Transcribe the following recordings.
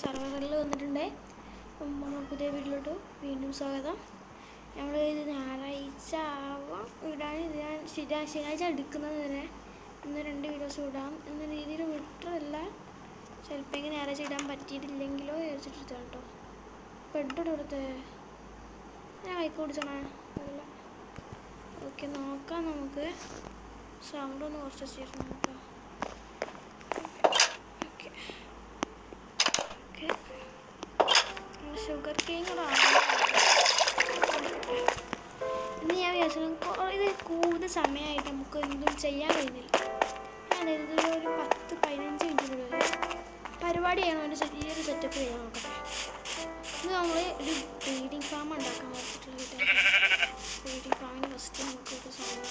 സർവറിൽ വന്നിട്ടുണ്ട്. നമ്മൾ പുതിയ വീട്ടിലോട്ട് വീണ്ടും സ്വാഗതം. നമ്മൾ ഇത് ഞായറാഴ്ച ആവാം ഇടാൻ ഞാൻ ശനിയാഴ്ച എടുക്കുന്നത് തന്നെ ഇന്ന് 2 വീഡിയോസ് ഇടാം എന്ന രീതിയിൽ വിട്ടതല്ല. ചിലപ്പോൾ ഞായറാഴ്ച ഇടാൻ പറ്റിയിട്ടില്ലെങ്കിലോ വിചാരിച്ചിട്ട് കേട്ടോ. ബെഡ് കൊടുത്ത് ഞാൻ കൈക്ക് പിടിച്ചോണേ. അതല്ല ഓക്കെ, നോക്കാം. നമുക്ക് സൗണ്ട് ഒന്ന് കുറച്ച് വെച്ചിരുന്നു കേട്ടോ. ഓക്കെ ഓക്കെ, ഷുഗർ കെയിൻ കൂടെ ഇന്ന് ഞാൻ വിചാരിച്ചു ഇത് കൂടുതൽ സമയമായിട്ട് നമുക്ക് എന്തും ചെയ്യാൻ കഴിയുന്നില്ല. ഞാനിതൊരു 10-15 മിനിറ്റിനുള്ളിൽ പരിപാടി ചെയ്യണം. ഒരു ചെറിയൊരു സെറ്റപ്പ് ചെയ്യാൻ നോക്കട്ടെ. ഇത് നമ്മൾ ഒരു ബ്രീഡിങ് ഫാം ഉണ്ടാക്കാൻ വെച്ചിട്ടുള്ള വീട്ടിൽ ബ്രീഡിങ് ഫാമിന് ഫസ്റ്റ് നമുക്ക് ഒരു സാധനം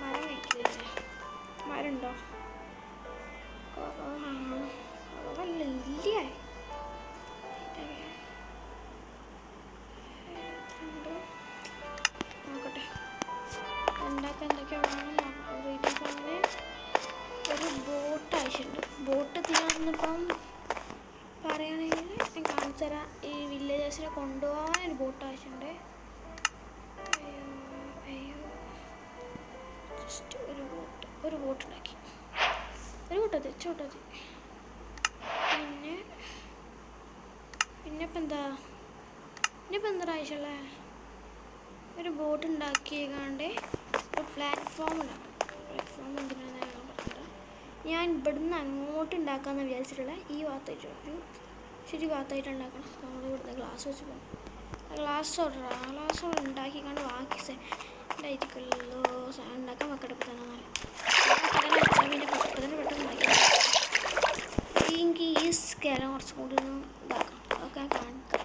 മരം കഴിക്കില്ലേ. മരം ഉണ്ടോ? കുറവല്ല, ഇല്ലേ. നോക്കട്ടെ ഉണ്ടാക്കാൻ എന്തൊക്കെയാ വേണം. ബ്രീഡിങ് ഫാമിന് ഒരു ബോട്ട് ആവശ്യമുണ്ട്. ബോട്ട് തീരാന്നിപ്പം പറയുകയാണെങ്കിൽ ഞാൻ കാണിച്ചു തരാം. ഈ വില്ലേജേഴ്സിനെ കൊണ്ടുപോകാൻ ഒരു ബോട്ട് ആവശ്യമുണ്ട്. ജസ്റ്റ് ഒരു ബോട്ട് ഉണ്ടാക്കി ഒരു കൂട്ടത് ചോട്ടത്. പിന്നെ ഇപ്പം എന്താ ആവശ്യമുള്ള ഒരു ബോട്ട് ഉണ്ടാക്കിയേക്കാണ്ട് ഒരു പ്ലാറ്റ്ഫോം ഉണ്ടാക്കും. പ്ലാറ്റ്ഫോം എന്തിനാണ് ഞാൻ പറഞ്ഞത്. ഞാൻ ഇവിടുന്ന് അങ്ങോട്ട് ഉണ്ടാക്കാമെന്ന് വിചാരിച്ചിട്ടുള്ള ഈ ഭാഗത്തായിട്ട് ഒരു ശരി ഭാഗത്തായിട്ട് ഉണ്ടാക്കണം. നമ്മൾ ഇവിടുന്ന് ഗ്ലാസ് വെച്ച് പോകും. ഗ്ലാസ് ഉണ്ടാക്കിക്കാണ്ട് ബാക്കി സെറ്റായിരിക്കുമല്ലോ. സാധനം ഉണ്ടാക്കാൻ വെക്കടപ്പ് തന്നെ പിന്നെ പെട്ടെന്ന് ഉണ്ടാക്കി എനിക്ക് ഈ സ്കെലം കുറച്ചും കൂടി ഒന്ന് ഇതാക്കാം. അതൊക്കെ ഞാൻ കാണിക്കാം.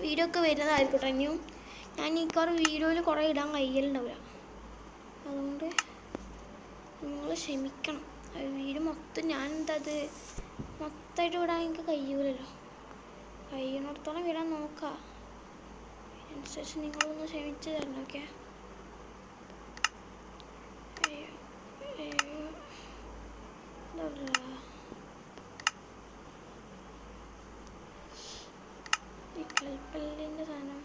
വീഡിയോ ഒക്കെ വരുന്നതായിരിക്കട്ടെ. ഇനിയും ഞാൻ ഈ വീഡിയോയിൽ കുറേ ഇടാൻ കഴിയലുണ്ടാവില്ല. അതുകൊണ്ട് നിങ്ങൾ ക്ഷമിക്കണം. വീഡിയോ മൊത്തം ഞാൻ മൊത്തമായിട്ട് വിടാൻ എനിക്ക് കഴിയൂലല്ലോ. കഴിയുന്നിടത്തോളം വിടാൻ നോക്കാം. അതിനനുസരിച്ച് നിങ്ങളൊന്ന് ക്ഷമിച്ച് തരണം. ഓക്കെ. ഈ കൽപ്പല്ലിൻ്റെ സാധനം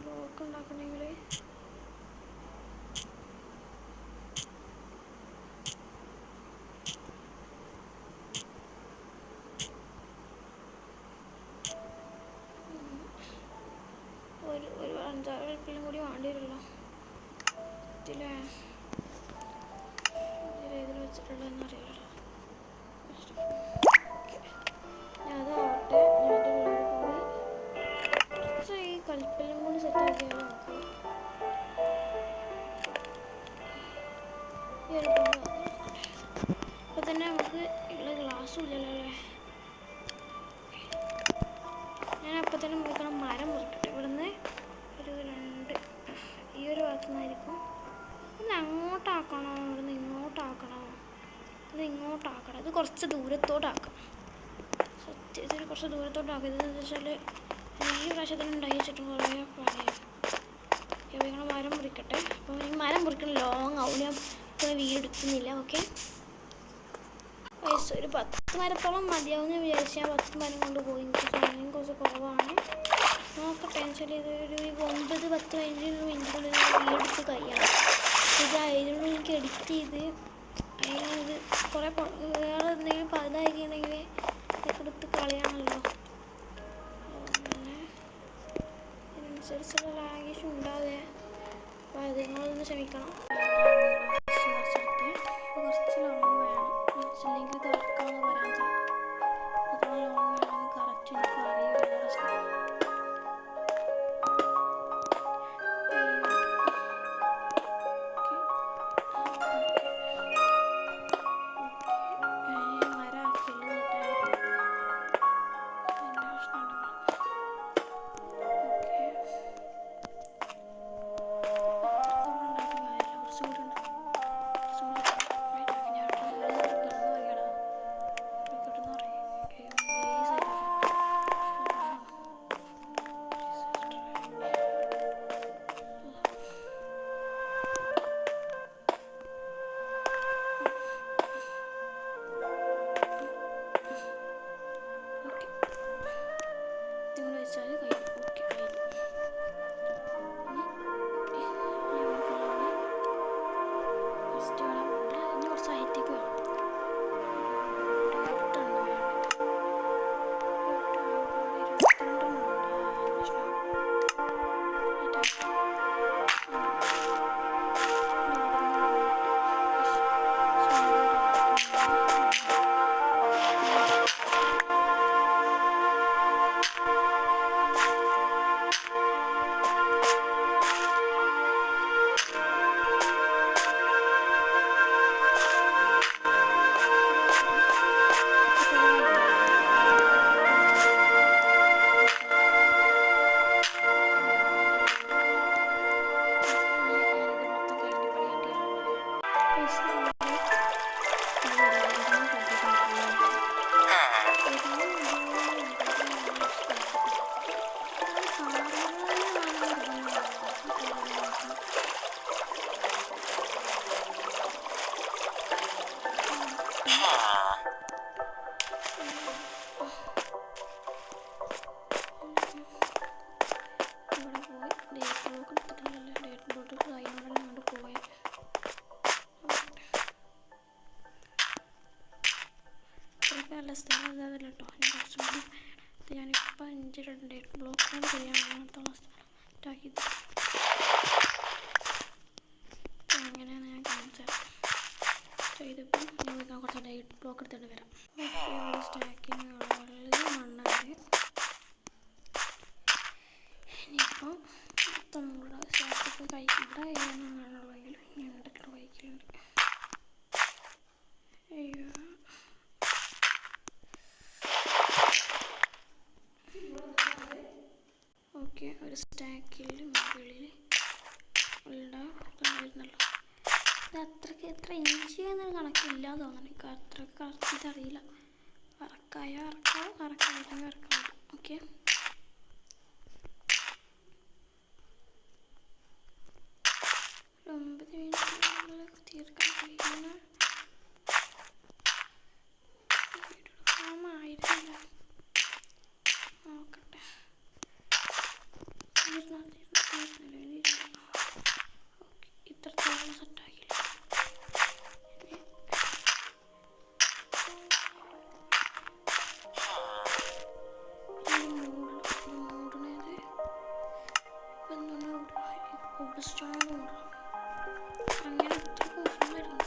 ബ്ലോക്ക് ഉണ്ടാക്കണമെങ്കിൽ ഒരു 5-6 കൽപ്പല്ലും കൂടി വേണ്ടി വരുമല്ലോ. ഇതിൽ വെച്ചിട്ടുള്ളതെന്ന് അറിയില്ലല്ലോ. അതാവട്ടെ, ഈ കൽപ്പല്ലും കൂടി സെറ്റാക്കിയാലോ നമുക്ക്. ഈ ഒരു അപ്പോൾ തന്നെ നമുക്ക് ഉള്ള ഗ്ലാസ്സും ഇല്ലല്ലോ അല്ലേ. ഞാൻ അപ്പം തന്നെ മുറിക്കണം. മരം മുറിക്കട്ടെ. ഇവിടുന്ന് ഒരു 2 ഈ ഒരു ഭാഗത്തു നിന്നായിരിക്കും. ഇന്ന് അങ്ങോട്ടാക്കണോ, ഇവിടുന്ന് ഇങ്ങോട്ടാക്കണോ? ഇത് ഇങ്ങോട്ടാക്കണം. ഇത് കുറച്ച് ദൂരത്തോട്ടാക്കാം. സത്യം ഇതൊരു കുറച്ച് ദൂരത്തോട്ടാക്കാം. ഇതെന്ന് വെച്ചാൽ ഈ പ്രാവശ്യത്തിന് ഉണ്ടാക്കി വെച്ചിട്ട് കുറേ പണിയാണ്. അപ്പോൾ ഞങ്ങൾ മരം മുറിക്കട്ടെ. അപ്പോൾ ഈ മരം മുറിക്കണം ലോങ് ആവും. ഞാൻ ഇപ്പോൾ വീട് എടുക്കുന്നില്ല. ഓക്കെ, ഒരു 10 മരത്തോളം മതിയാവുമെന്ന് വിചാരിച്ച് ഞാൻ 10 മരം കൊണ്ട് പോയി. എനിക്ക് സമയം കുറച്ച് കുറവാണ്. നോക്കട്ടെ. വെച്ചാൽ ഇതൊരു 9-10-15 മിനിറ്റിനുള്ളിൽ വീടെടുത്ത് കഴിയണം. ഇത് അതിനുള്ളിൽ എനിക്ക് എഡിറ്റ് ചെയ്ത് അതിനത് കുറേ വേറെ എന്തെങ്കിലും പതായിരിക്കണമെങ്കിൽ ഇതൊക്കെ എടുത്ത് കളയാണല്ലോ. അതുകൊണ്ട് ഇതിനനുസരിച്ചുള്ള ലാഗേജ് ഉണ്ടാവേ. അപ്പോൾ അത് നിങ്ങളൊന്ന് ക്ഷമിക്കണം. കുറച്ച് ലോങ് വേണം. കുറച്ചില്ലെങ്കിൽ തുറക്കാമെന്ന് പറയാൻ പറ്റില്ല. അത്ര ലോങ് വേണമെന്ന് കറക്റ്റ് എനിക്ക് അറിയില്ല. പ്രശ്നം മരം ആക്കിയല്ലോ. അതല്ല കേട്ടോ, ഞാൻ കുറച്ചും കൂടി ഞാനിപ്പോൾ 5 ബ്ലോക്ക് കൊണ്ട് ചെയ്യാൻ സെറ്റാക്കിയത് എങ്ങനെയാണ് ഞാൻ കാണിച്ചു തരാം. ചെയ്തപ്പോൾ ഞാൻ കുറച്ച് ലൈറ്റ് ബ്ലോക്ക് എടുത്തിട്ട് വരാം. ഓക്കെ, ഒരു സ്റ്റാക്കിങ്ങുകളിൽ മണ്ണുണ്ട്. ഇനിയിപ്പം നമ്മുടെ സ്റ്റാക്കൊക്കെ കഴിക്കിവിടെ ചെയ്യാനാണുള്ളെങ്കിൽ ഞാൻ എന്തൊക്കെ കഴിക്കലുണ്ട്. അയ്യോ, ഓക്കെ, ഒരു സ്റ്റാക്കിൽ മുകളിൽ ഉണ്ടായിരുന്നല്ലോ. ഇത് അത്രയ്ക്ക് എത്ര ഇഞ്ച് എന്നൊരു കണക്കില്ല തോന്നുന്നു. എനിക്ക് അത്രയ്ക്ക് കറക്റ്റ് അറിയില്ല. വറക്കായോ വറക്കായില്ലെങ്കിൽ വറക്കാം. ഓക്കെ, ഒരു 9 മിനിറ്റിനുള്ളിൽ തീർക്കാൻ കഴിയുന്ന ആയിരുന്നില്ല. നോക്കട്ടെ, തീർന്നില്ല. ഓക്കെ, ഇത്രത്തോളം സെറ്റാക്കില്ല. മൂടണത് ഇപ്പം എന്താണ് കോബ്സ്റ്റോൺ മൂടണം. അങ്ങനെ ഇത്ര കോഫിലായിരുന്നു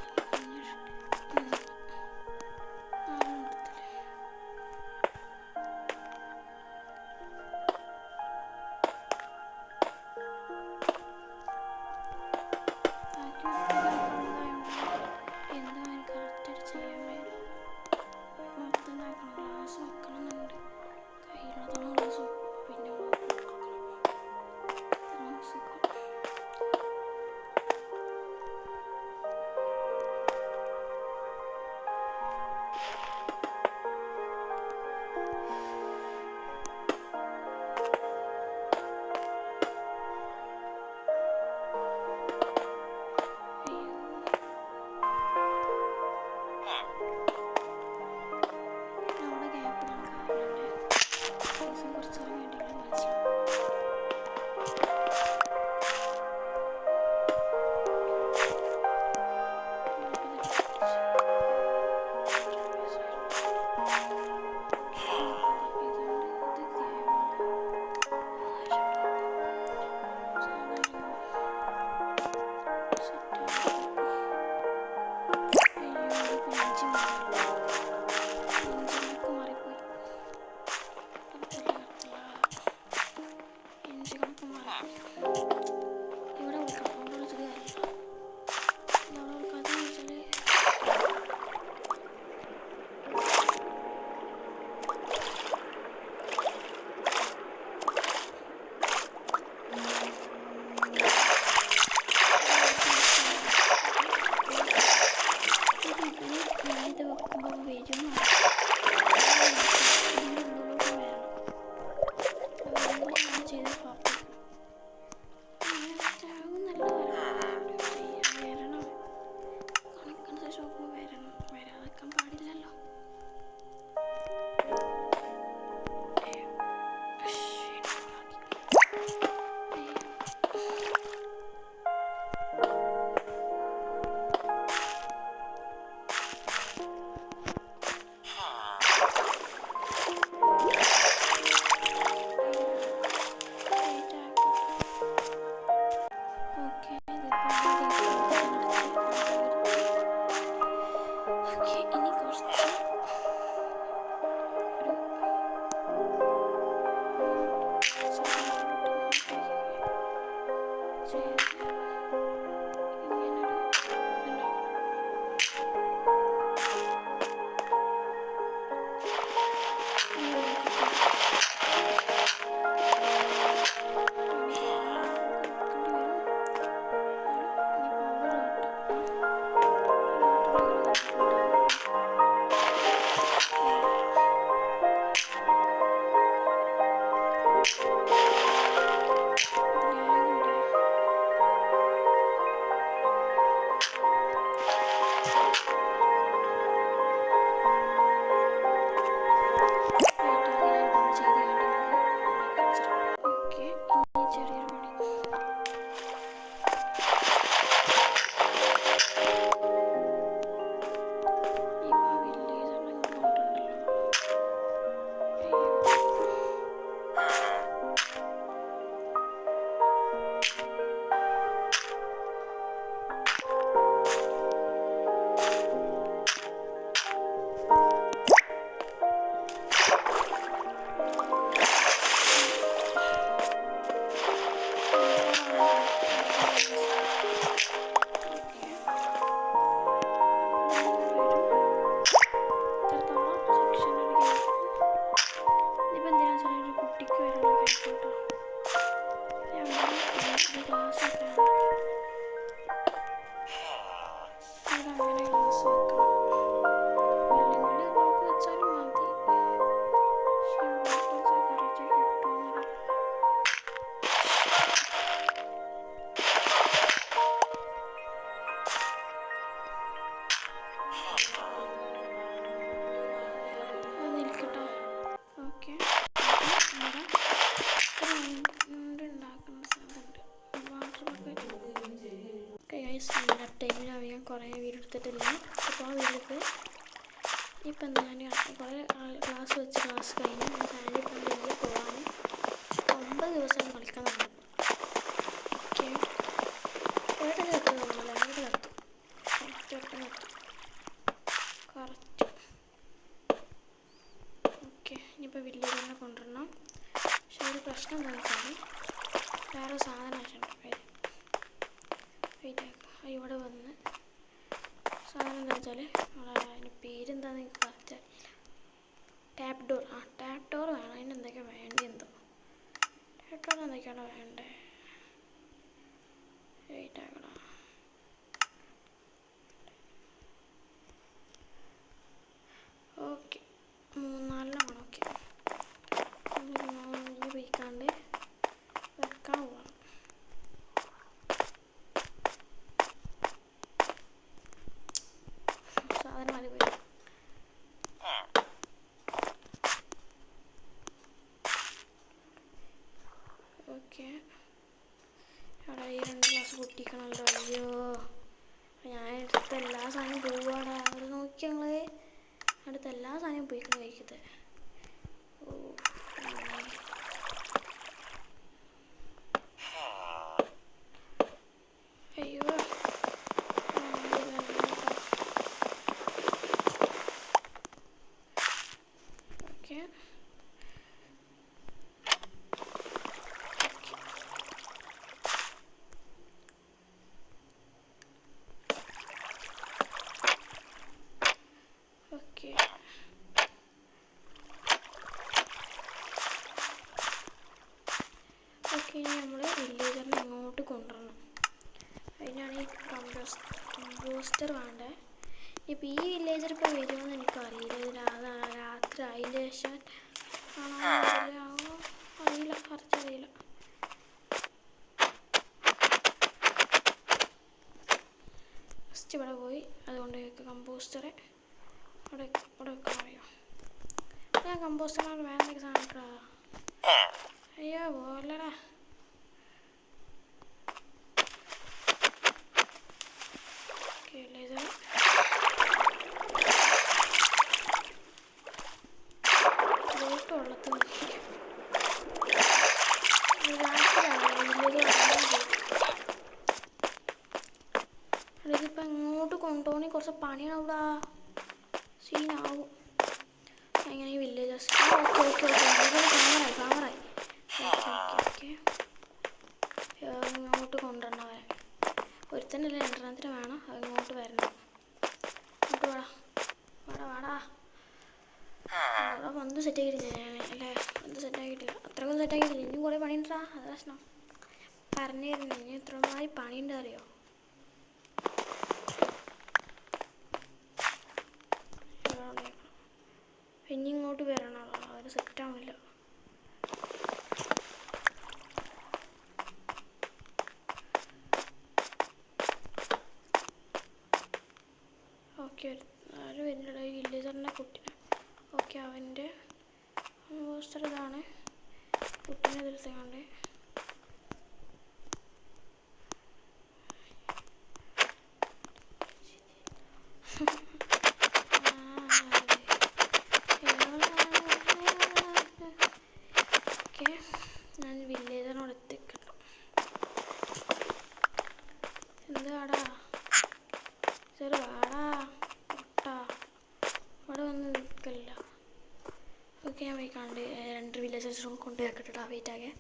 കുറേ വീഡിയോ എടുത്തിട്ടില്ല. ഇപ്പോൾ വീഡിയോ എടുത്ത് ഇപ്പം ഞാൻ കുറേ ക്ലാസ് കഴിഞ്ഞ് ഞാൻ ഫാമിലി ഇപ്പം വലിയ പോകാൻ 9 ദിവസം കളിക്കാൻ തുടങ്ങും. ഓക്കെ, ഇവിടെ നിർത്തും തോന്നുന്നില്ല, ഇവിടെ നിർത്തും, കറക്റ്റ് നിർത്തും, കറക്റ്റ്. ഓക്കെ, ഇനിയിപ്പോൾ വില്ലേജറിനെ കൊണ്ടുവരണം. പക്ഷെ ഒരു പ്രശ്നം എന്താണെന്ന് വെച്ചാൽ വേറെ സാധനം വെച്ചിട്ടുണ്ട്. ഇവിടെ വന്ന് സാധനം എന്താ വെച്ചാൽ അതിൻ്റെ പേരെന്താണെന്ന് എനിക്ക് correct tap door. Tap door വേണം. അതിന് എന്തൊക്കെയാണ് വേണ്ടി എന്തോ ടാപ്പ് ഡോർ എന്തൊക്കെയാണ് വേണ്ടേ? വെയിറ്റ് ആക്കണം. ഓക്കെ, 3-4 വേണം. ഓക്കെ, പോയിക്കാണ്ട് വെക്കാൻ പോകണം. സാധനം മതി പോയി. ഓക്കെ, അവിടെ ഈ 2 ഗ്ലാസ് പൊട്ടിക്കണമല്ലോ. അയ്യോ, ഞാൻ എടുത്ത എല്ലാ സാധനവും പോവാടാ. അവിടെ നോക്കി ഞങ്ങൾ അടുത്ത എല്ലാ സാധനവും പോയിക്കണം കഴിക്കത്തെ. അയ്യോ, ഓക്കെ. ഓക്കെ, ഓക്കെ, ഇനി നമ്മൾ വില്ലേജറിനെ ഇങ്ങോട്ട് കൊണ്ടുവരണം. അതിനാണ് ഈ കമ്പോസ്റ്റർ വേണ്ടത്. ഇപ്പം ഈ വില്ലേജർ ഇപ്പോൾ വരുമെന്ന് എനിക്കറിയില്ല. ഇത് രാത്രി അതിൻ്റെ ശേഷം ആണോ അറിയില്ല, കറക്റ്റ് അറിയില്ല. ഫസ്റ്റ് ഇവിടെ പോയി അതുകൊണ്ട് കമ്പോസ്റ്ററെ ഇവിടെ വെക്കാൻ അറിയോ? ഞാൻ കമ്പോസ്റ്ററിനോട് വേറെ എന്തൊക്കെ സാധനം ഇട്ടാ. അയ്യോ പോലടാ. ഓക്കെ, വില്ലേജർ വെള്ളത്തിൽ ഇതിപ്പോൾ ഇങ്ങോട്ട് കൊണ്ടുപോകണേ കുറച്ച് പണിയാവൂടാ, സീനാവും. അങ്ങനെ ഈ വില്ലേജസ് ഓക്കെ ക്യാമറായി. ഓക്കെ, ഇങ്ങോട്ട് കൊണ്ടുവരണവരെ ഒരുത്തനല്ലേ 2 വേണം. അത് ഇങ്ങോട്ട് വരണം. ഇങ്ങോട്ട് വാടാ. അവിടെ ഒന്നും സെറ്റാക്കിയിട്ടില്ല അല്ലേ? ഒന്നും സെറ്റാക്കിയിട്ടില്ല, അത്രയൊന്നും സെറ്റാക്കിയിട്ടില്ല. ഇനിയും കുറേ പണിയുണ്ടാ. അത് പ്രശ്നം പറഞ്ഞു തരുന്നു. ഇനി ഇത്രമാതിരി പണിയുണ്ട് അറിയോ? ഇനി ഇങ്ങോട്ട് വരണം, അവർ സെറ്റാവില്ല. ഓക്കെ, ആരും വരുന്നില്ല. ഈ വില്ലേജറിൻ്റെ കുട്ടീനെ. ഓക്കെ, അവൻ്റെ പോസ്റ്റർ ഇതാണ്. കുട്ടീനെ എതിർത്തുകൊണ്ട് ഓക്കെ, ഞാൻ വില്ലേജറിനോട് എത്തിക്കട്ടോ. എന്താടാ ചെറുവാടാ ഒട്ടാ, ഇവിടെ വന്ന് നിൽക്കില്ല. ഓക്കെ, ഞാൻ പോയി കണ്ട് 2 വില്ലേജേഴ്സും കൊണ്ട് വെക്കട്ടാ. വെയിറ്റ് ആകെ.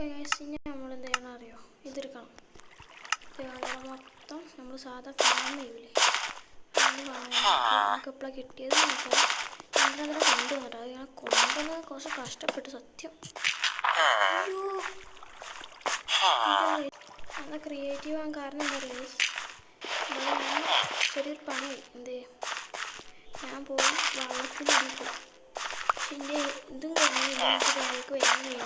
ഇനി നമ്മൾ എന്ത് ചെയ്യണം അറിയോ, ഇതെടുക്കണം. ഇത് മൊത്തം നമ്മൾ സാധാ ഫാം ചെയ്യൂലേ, അത് നമുക്ക് എപ്പോഴാണ് കിട്ടിയത് വെച്ചാൽ ഞങ്ങളതിനെ കൊണ്ടുവന്നിട്ട് അത് ഞാൻ കൊണ്ടുവന്നത് കുറച്ച് കഷ്ടപ്പെട്ടു സത്യം. അയ്യോ നല്ല ക്രിയേറ്റീവ് ആകാൻ കാരണം എന്താ പറയുക, ഞാൻ ചെറിയൊരു പണി എന്ത് ഞാൻ പോയി വള്ളത്തിനടിയിൽ പോയി. പക്ഷെ എൻ്റെ ഇതും കഴിഞ്ഞില്ല, എനിക്ക് വേലക്ക് വരാൻ കഴിയില്ല.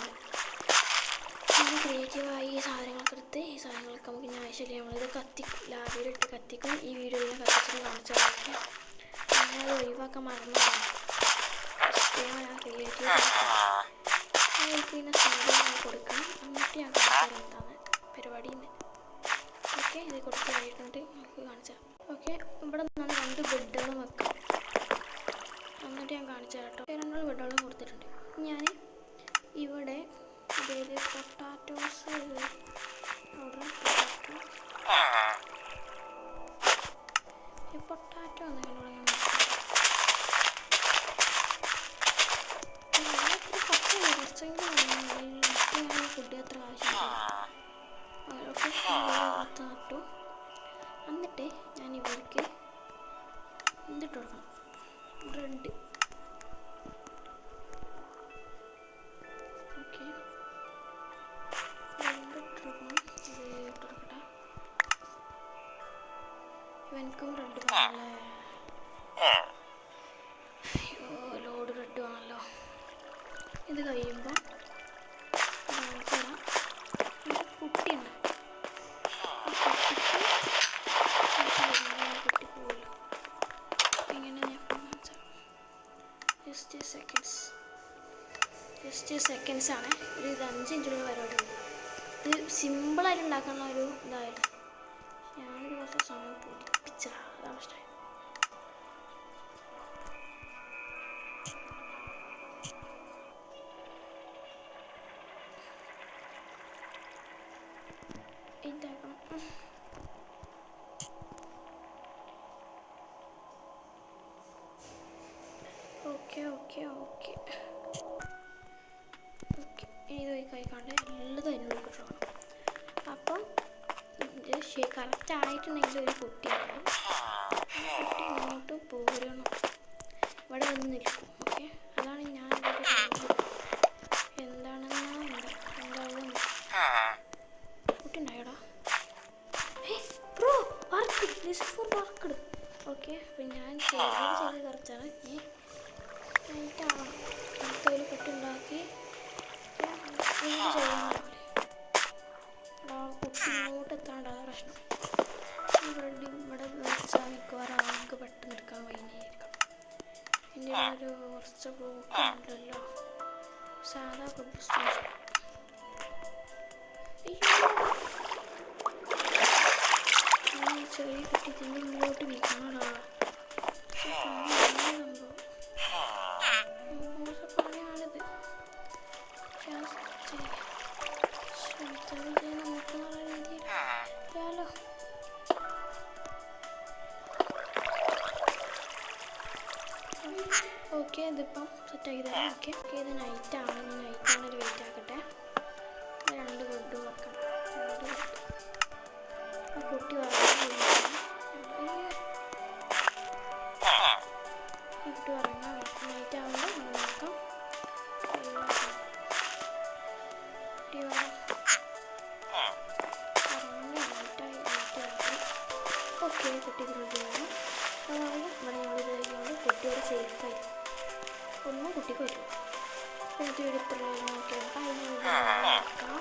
ഞാൻ ക്രിയേറ്റീവായി ഈ സാധനങ്ങളൊക്കെ എടുത്ത് ഈ സാധനങ്ങളൊക്കെ നമുക്ക് ഇനി ആവശ്യമില്ല, നമ്മളിത് കത്തിക്കും, ലാവയിലിട്ട് കത്തിക്കും. ഈ വീഡിയോയിൽ ഞാൻ കത്തിച്ചിട്ട് കാണിച്ചു തരാം. ഞാനത് ഒഴിവാക്കാൻ മറന്നതാണ്. ഞാൻ ക്രിയേറ്റീവ് അവർക്ക് പിന്നെ സാധനങ്ങൾ കൊടുക്കണം, എന്നിട്ട് ഞാൻ കാണിച്ചു തരാം എന്താണ് പരിപാടി എന്ന്. ഓക്കെ, ഇത് കൊടുത്ത് കഴിഞ്ഞിട്ട് നമുക്ക് കാണിച്ചു തരാം. ഓക്കെ, ഇവിടെ നിന്നാണ് 2 ബെഡുകളും വെക്കാം. എന്നിട്ട് ഞാൻ കാണിച്ചു തരാം കേട്ടോ. 2 ബെഡുകളും കൊടുത്തിട്ടുണ്ട്. ഞാൻ ഇവിടെ ഇതിൽ പൊട്ടാറ്റോസ് പൊട്ടാറ്റോ കുറച്ചെങ്കിലും ഞാൻ ഫുഡ് അത്ര ആവശ്യമില്ല. അതൊക്കെ നട്ടു. എന്നിട്ട് ഞാൻ ഇവർക്ക് എന്തിട്ട് കൊടുക്കണം, ബ്രെഡ്. ഓക്കെ, ബ്രെഡ് ഇട്ടുകൊടുക്കണം. ഇത് ഇട്ടുകൊടുക്കട്ടെ. ഇവനക്കും ബ്രെഡ് വേണമല്ലേ, ലോഡ് ബ്രെഡ് വേണമല്ലോ. ഇത് കഴിയുമ്പോൾ ഒരു കുട്ടിയുണ്ട്, കുട്ടി പോവല്ലോ. എങ്ങനെ ഞാൻ ജസ്റ്റ് സെക്കൻഡ്സ് ആണ്. ഒരു 5 മിനിറ്റുള്ള പരിപാടിയുണ്ട്. ഇത് സിമ്പിളായിട്ട് ഉണ്ടാക്കുന്ന ഒരു ഇതായിട്ട് ഞാനൊരു കുറച്ച് സമയം പൊടിപ്പിച്ച, അതാണ് ഇഷ്ടം. ഇതാക്കണം. ഓക്കെ ഓക്കെ ഓക്കെ ഓക്കെ, ഇനി ഇത് കഴിക്കാണ്ട് എല്ലാം തന്നെ കിട്ടണം. അപ്പം ഇത് കറക്റ്റ് ആയിട്ടുണ്ടെങ്കിൽ ഒരു കുട്ടി ഉണ്ടാവും. കുട്ടി ഇങ്ങോട്ട് പോരണം, ഇവിടെ വന്ന് നിൽക്കും. ഓക്കെ, അതാണ് ഞാൻ എന്താണെന്നാ എന്താവും കുട്ടി ഉണ്ടായടാ. Bro work, this for work. Okay, അപ്പം ഞാൻ ചെയ്ത് കറക്റ്റാണ്. ഈ നൈറ്റാവണം, അടുത്തൊരു കുട്ടി ഉണ്ടാക്കി ചെയ്യാൻ കുട്ടി ഇങ്ങോട്ട് എത്താണ്ടാണ് പ്രശ്നം. ഇവിടെ വെച്ചാൽ മിക്കവാറും ആൾക്ക് പെട്ടെന്ന് എടുക്കാൻ വൈകുന്നേരിക്കും. എൻ്റെ ഒരു കുറച്ച് ബ്ലോക്ക് ഉണ്ടല്ലോ, സാധാ പുസ്തകം. ചെറിയ കുട്ടി ഇതിൻ്റെ മുന്നോട്ട് വീക്കണോടാ, പണിയാണിത്. ശ്രമിച്ചാലും ചെയ്യാൻ നമുക്ക് നല്ല രീതിയിൽ ചെയ്യാലോ. ഓക്കെ, ഇതിപ്പം സെറ്റാക്കി തരാം. ഓക്കെ, ഇത് നൈറ്റാണ്. ഇനി നൈറ്റാണ് ഒരു വെയിറ്റ് ആക്കട്ടെ. 2 ബെഡും വെക്കണം. 2 ബെഡ് ആ കുട്ടി കുട്ടി ഉറങ്ങാൻ നൈറ്റ് ആവുമ്പോൾ നമ്മൾ നോക്കാം. കുട്ടി ഓക്കെ, കുട്ടി ഇതിനുള്ളിലാണ്. അതായത് ഇവിടെ ഞങ്ങളിത് കഴിക്കുമ്പോൾ കുട്ടിയോട് സേഫായി ഒന്നും കുട്ടിക്ക് പറ്റും. ഇത് എടുത്തുള്ള നോക്കിയാൽ അതിന് നോക്കാം.